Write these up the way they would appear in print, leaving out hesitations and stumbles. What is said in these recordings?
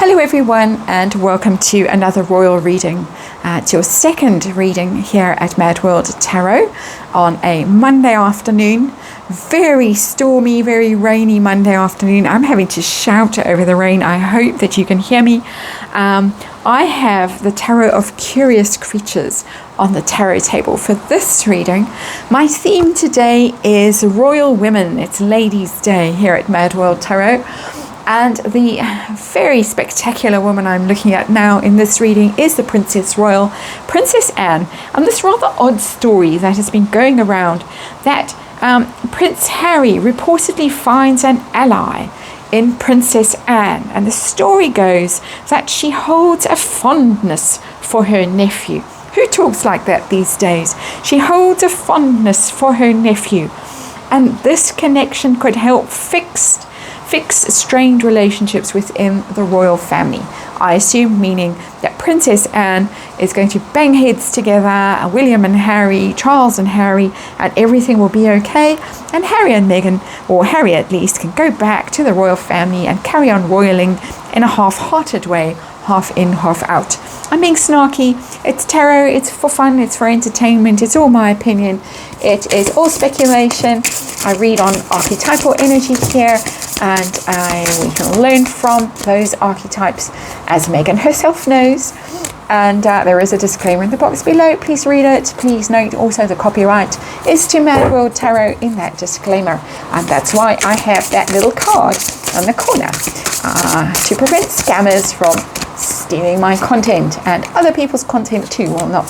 Hello everyone, and welcome to another royal reading. It's your second reading here at MadWorldTarot on a Monday afternoon. Very stormy, very rainy Monday afternoon. I'm having to shout over the rain. I hope that you can hear me. I have the Tarot of Curious Creatures on the tarot table for this reading. My theme today is Royal Women. It's Ladies' Day here at MadWorldTarot. And the very spectacular woman I'm looking at now in this reading is the Princess Royal, Princess Anne. And this rather odd story that has been going around that Prince Harry reportedly finds an ally in Princess Anne. And the story goes that she holds a fondness for her nephew. Who talks like that these days? She holds a fondness for her nephew. And this connection could help fix strained relationships within the royal family. I assume meaning that Princess Anne is going to bang heads together, William and Harry, Charles and Harry, and everything will be okay. And Harry and Meghan, or Harry at least, can go back to the royal family and carry on royaling in a half-hearted way, half in, half out. I'm being snarky. It's tarot, it's for fun, it's for entertainment, it's all my opinion. It is all speculation. I read on archetypal energy here, and we can learn from those archetypes, as Meghan herself knows. And there is a disclaimer in the box below. Please read it. Please note also the copyright is to MadWorldTarot in that disclaimer. And that's why I have that little card on the corner to prevent scammers from stealing my content and other people's content too. Well, not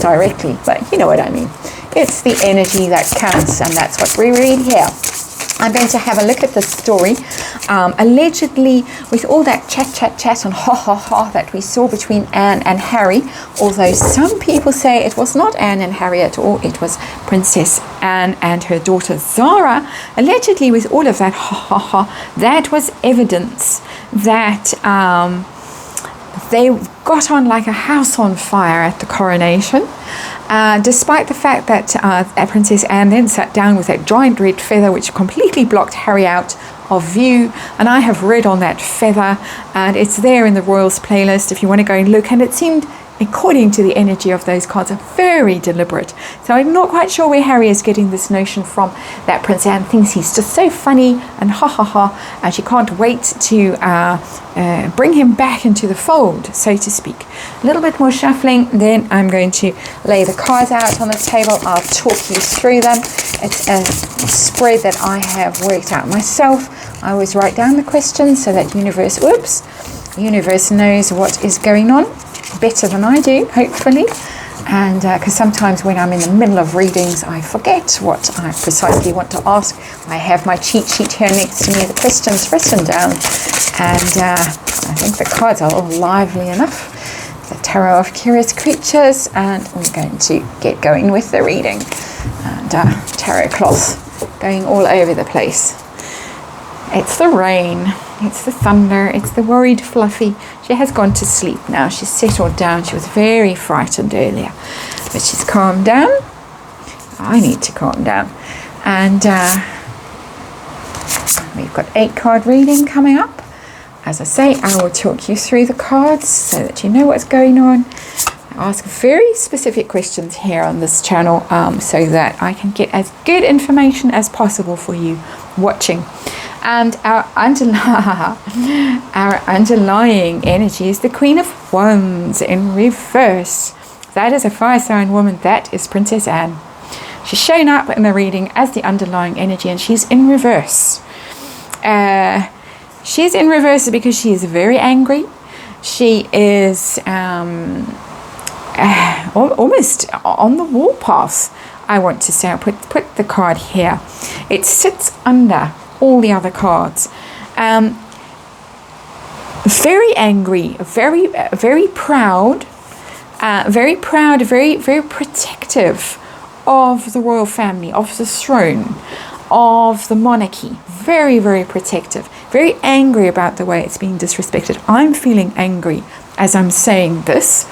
directly, but you know what I mean. It's the energy that counts, and that's what we read here. I'm going to have a look at the story. Allegedly, with all that chat and ha that we saw between Anne and Harry, although some people say it was not Anne and Harry at all, it was Princess Anne and her daughter Zara. Allegedly, with all of that ha, that was evidence that they got on like a house on fire at the coronation. Despite the fact that Princess Anne then sat down with that giant red feather which completely blocked Harry out of view, and I have read on that feather, and it's there in the Royals playlist if you want to go and look, and it seemed, according to the energy of those cards, are very deliberate. So I'm not quite sure where Harry is getting this notion from, that Prince Anne thinks he's just so funny and ha, and she can't wait to bring him back into the fold, so to speak. A little bit more shuffling, then I'm going to lay the cards out on the table. I'll talk you through them. It's a spread that I have worked out myself. I always write down the questions so that universe knows what is going on better than I do, hopefully. And because sometimes when I'm in the middle of readings, I forget what I precisely want to ask. I have my cheat sheet here next to me, the questions written down, and I think the cards are all lively enough. The Tarot of Curious Creatures, and we're going to get going with the reading. And tarot cloth going all over the place. It's the rain, it's the thunder, it's the worried Fluffy. She has gone to sleep now. She's settled down. She was very frightened earlier, but she's calmed down. I need to calm down. And we've got 8-card reading coming up. As I say, I will talk you through the cards so that you know what's going on. I ask very specific questions here on this channel so that I can get as good information as possible for you watching. And our underlying energy is the Queen of Wands in reverse. That is a fire sign woman. That is Princess Anne. She's shown up in the reading as the underlying energy, and she's in reverse. She's in reverse because she is very angry. She is almost on the warpath, I want to say. I'll put the card here. It sits under all the other cards. Very angry, very proud, very protective of the royal family, of the throne, of the monarchy. Very protective, very angry about the way it's being disrespected. I'm feeling angry as I'm saying this.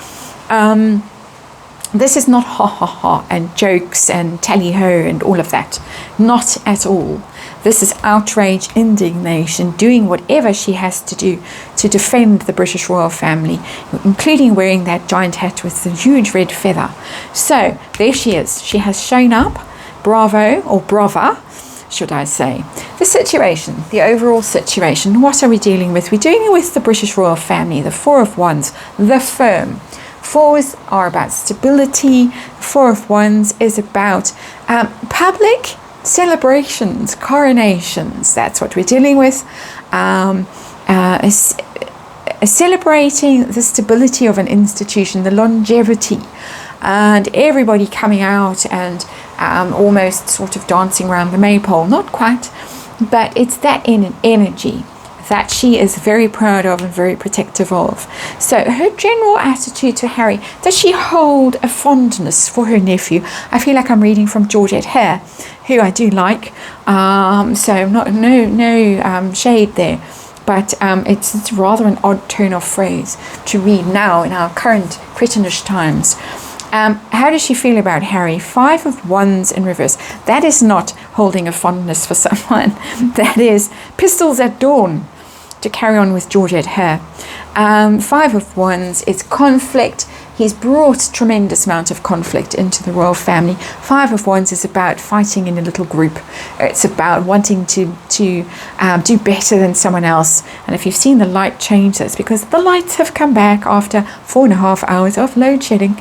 This is not ha ha ha and jokes and tally-ho and all of that. Not at all. This is outrage, indignation, doing whatever she has to do to defend the British royal family, including wearing that giant hat with the huge red feather. So there she is. She has shown up. Bravo, or brava, should I say. The situation, the overall situation, what are we dealing with? We're dealing with the British royal family, the Four of Wands, the firm. Fours are about stability. Four of Wands is about public celebrations, coronations. That's what we're dealing with. Celebrating the stability of an institution, the longevity, and everybody coming out and almost sort of dancing around the maypole. Not quite, but it's that energy that she is very proud of and very protective of. So her general attitude to Harry, does she hold a fondness for her nephew? I feel like I'm reading from Georgette Hare, who I do like. So no shade there. But it's rather an odd turn of phrase to read now in our current Cretinish times. How does she feel about Harry? Five of Wands in reverse. That is not holding a fondness for someone. That is pistols at dawn, to carry on with Georgette Hare. Five of Wands is conflict. He's brought tremendous amount of conflict into the royal family. Five of Wands is about fighting in a little group. It's about wanting to do better than someone else. And if you've seen the light change, that's because the lights have come back after 4.5 hours of load shedding.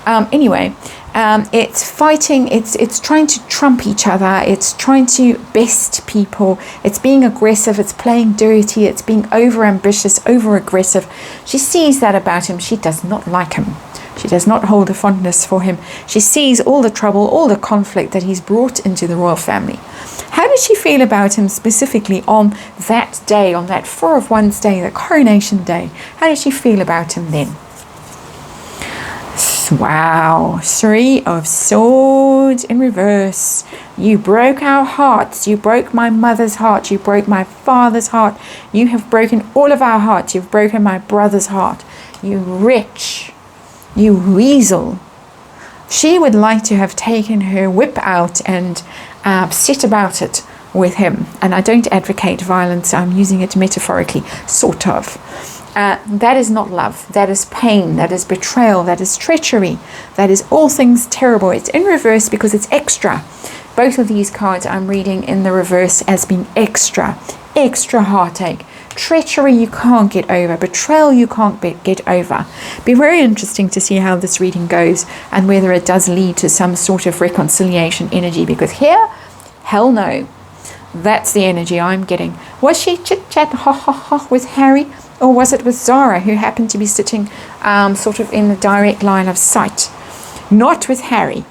Anyway, it's fighting, it's trying to trump each other, it's trying to best people, it's being aggressive, it's playing dirty, it's being over ambitious, over aggressive. She sees that about him. She does not like him. She does not hold a fondness for him. She sees all the trouble, all the conflict that he's brought into the royal family. How does she feel about him specifically on that day, on that Four of Wands day, the coronation day? How does she feel about him then? Wow, Three of Swords in reverse. You broke our hearts. You broke my mother's heart. You broke my father's heart. You have broken all of our hearts. You've broken my brother's heart. You wretch. You weasel. She would like to have taken her whip out and set about it with him. And I don't advocate violence. I'm using it metaphorically, sort of. That is not love. That is pain. That is betrayal. That is treachery. That is all things terrible. It's in reverse because it's extra. Both of these cards I'm reading in the reverse as being extra heartache. Treachery you can't get over. Betrayal you can't get over. Be very interesting to see how this reading goes and whether it does lead to some sort of reconciliation energy, because here, hell no. That's the energy I'm getting. Was she chit-chat ha ha ha with Harry? Or was it with Zara, who happened to be sitting sort of in the direct line of sight? Not with Harry.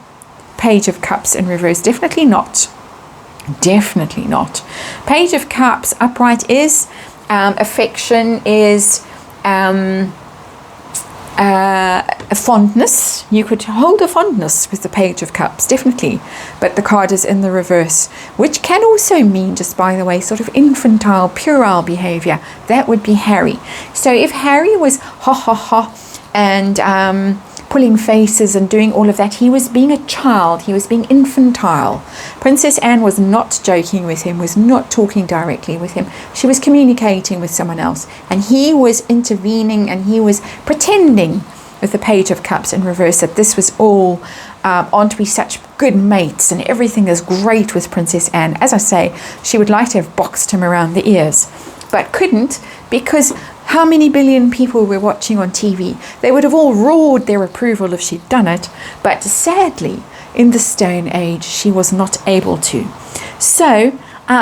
Page of Cups in reverse. Definitely not. Definitely not. Page of Cups upright is affection, is a fondness. You could hold a fondness with the Page of Cups, definitely. But the card is in the reverse, which can also mean, just by the way, sort of infantile, puerile behavior. That would be Harry. So if Harry was ha ha ha and pulling faces and doing all of that, he was being a child. He was being infantile. Princess Anne was not joking with him, was not talking directly with him. She was communicating with someone else, and he was intervening, and he was pretending with the Page of Cups in reverse that this was all aren't we such good mates and everything is great with Princess Anne. As I say, she would like to have boxed him around the ears, but couldn't, because how many billion people were watching on TV? They would have all roared their approval if she'd done it, but sadly, in the Stone Age, she was not able to. So,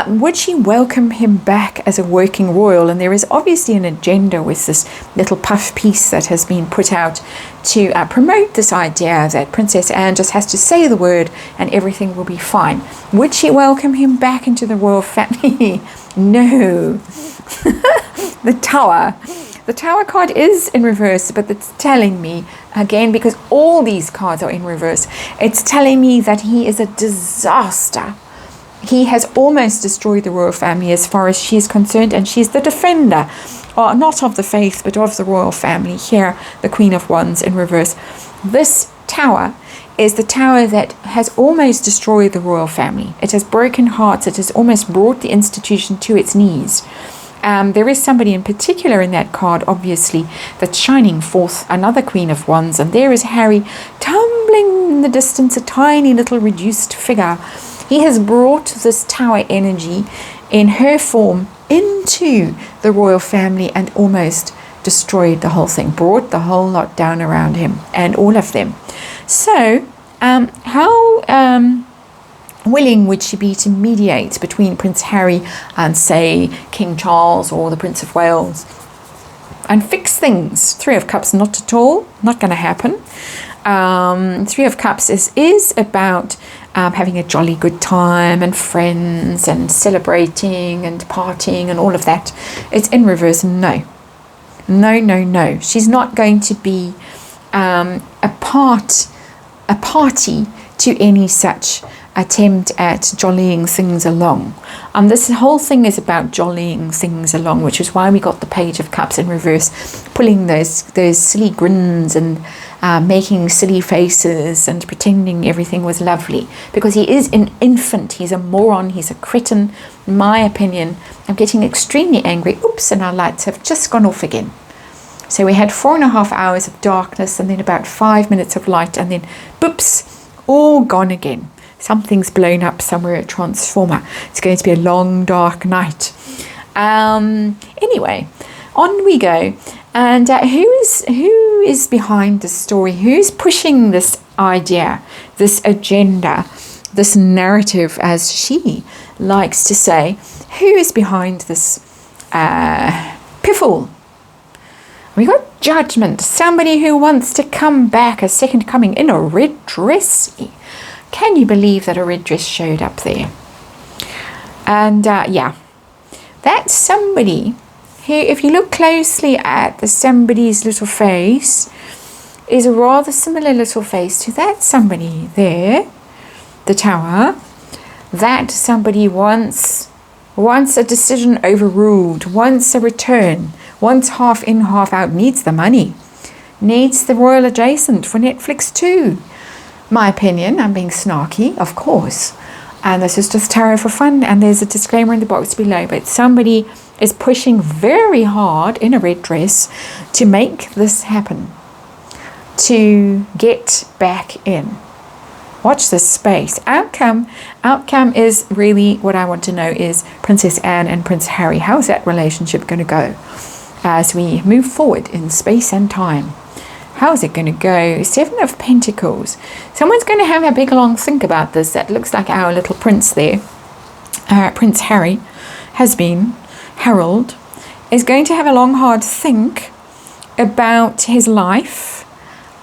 would she welcome him back as a working royal? And there is obviously an agenda with this little puff piece that has been put out to promote this idea that Princess Anne just has to say the word and everything will be fine. Would she welcome him back into the royal family? No. The Tower. The Tower card is in reverse, but it's telling me, again, because all these cards are in reverse, it's telling me that he is a disaster. He has almost destroyed the royal family as far as she is concerned, and she's the defender, not of the faith, but of the royal family. Here, the Queen of Wands in reverse. This tower is the tower that has almost destroyed the royal family. It has broken hearts. It has almost brought the institution to its knees. There is somebody in particular in that card, obviously, that's shining forth, another Queen of Wands, and there is Harry tumbling in the distance, a tiny little reduced figure. He has brought this tower energy in her form into the royal family and almost destroyed the whole thing, brought the whole lot down around him and all of them. So, how willing would she be to mediate between Prince Harry and, say, King Charles or the Prince of Wales and fix things? Three of Cups, not at all, not going to happen. Three of Cups is about having a jolly good time and friends and celebrating and partying and all of that. It's in reverse. No. She's not going to be a party to any such attempt at jollying things along. This whole thing is about jollying things along, which is why we got the Page of Cups in reverse, pulling those silly grins and making silly faces and pretending everything was lovely, because he is an infant, he's a moron, he's a cretin, in my opinion. I'm getting extremely angry. Oops, and our lights have just gone off again. So we had 4.5 hours of darkness and then about 5 minutes of light, and then boops, all gone again. Something's blown up somewhere, a transformer. It's going to be a long, dark night. Anyway, on we go. And who is behind this story? Who's pushing this idea, this agenda, this narrative, as she likes to say? Who is behind this piffle? We got Judgment, somebody who wants to come back, a second coming in a red dress. Can you believe that a red dress showed up there? And yeah, that's somebody who, if you look closely at somebody's little face, is a rather similar little face to that somebody there, the Tower. That somebody wants a decision overruled, wants a return, wants half in, half out, needs the money, needs the royal adjacent for Netflix too. My opinion, I'm being snarky, of course, and this is just tarot for fun, and there's a disclaimer in the box below, but somebody is pushing very hard in a red dress to make this happen, to get back in. Watch this space. Outcome is really what I want to know is Princess Anne and Prince Harry. How's that relationship going to go as we move forward in space and time? How's it going to go? Seven of Pentacles. Someone's going to have a big long think about this. That looks like our little prince there. Prince Harry has been. Harold is going to have a long, hard think about his life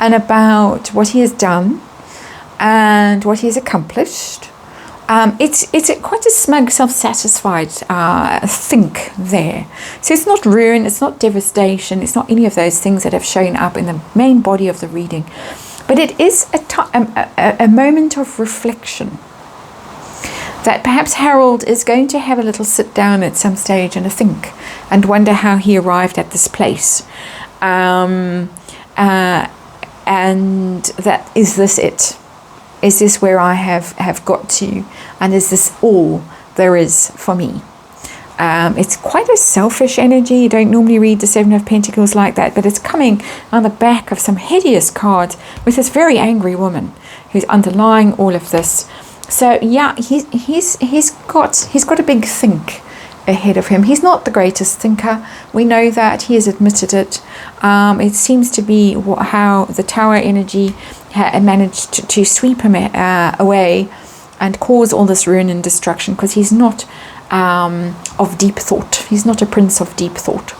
and about what he has done and what he has accomplished. It's quite a smug, self-satisfied think there. So it's not ruin, it's not devastation, it's not any of those things that have shown up in the main body of the reading. But it is a moment of reflection that perhaps Harold is going to have a little sit down at some stage and a think and wonder how he arrived at this place. And that, is this it? Is this where I have got to? And is this all there is for me? It's quite a selfish energy. You don't normally read the Seven of Pentacles like that, but it's coming on the back of some hideous cards with this very angry woman who's underlying all of this. So yeah, he's got a big think ahead of him. He's not the greatest thinker. We know that. He has admitted it. It seems to be how the Tower energy managed to sweep him away and cause all this ruin and destruction, because he's not of deep thought. He's not a prince of deep thought.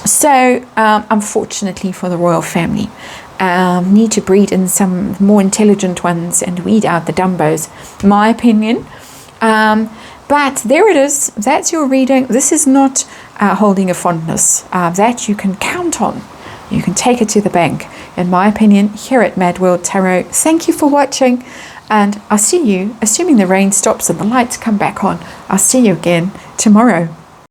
So unfortunately for the royal family, need to breed in some more intelligent ones and weed out the dumbos, my opinion. But there it is. That's your reading. This is not holding a fondness. That you can count on. You can take it to the bank, in my opinion, here at Mad World Tarot. Thank you for watching, and I'll see you, assuming the rain stops and the lights come back on, I'll see you again tomorrow.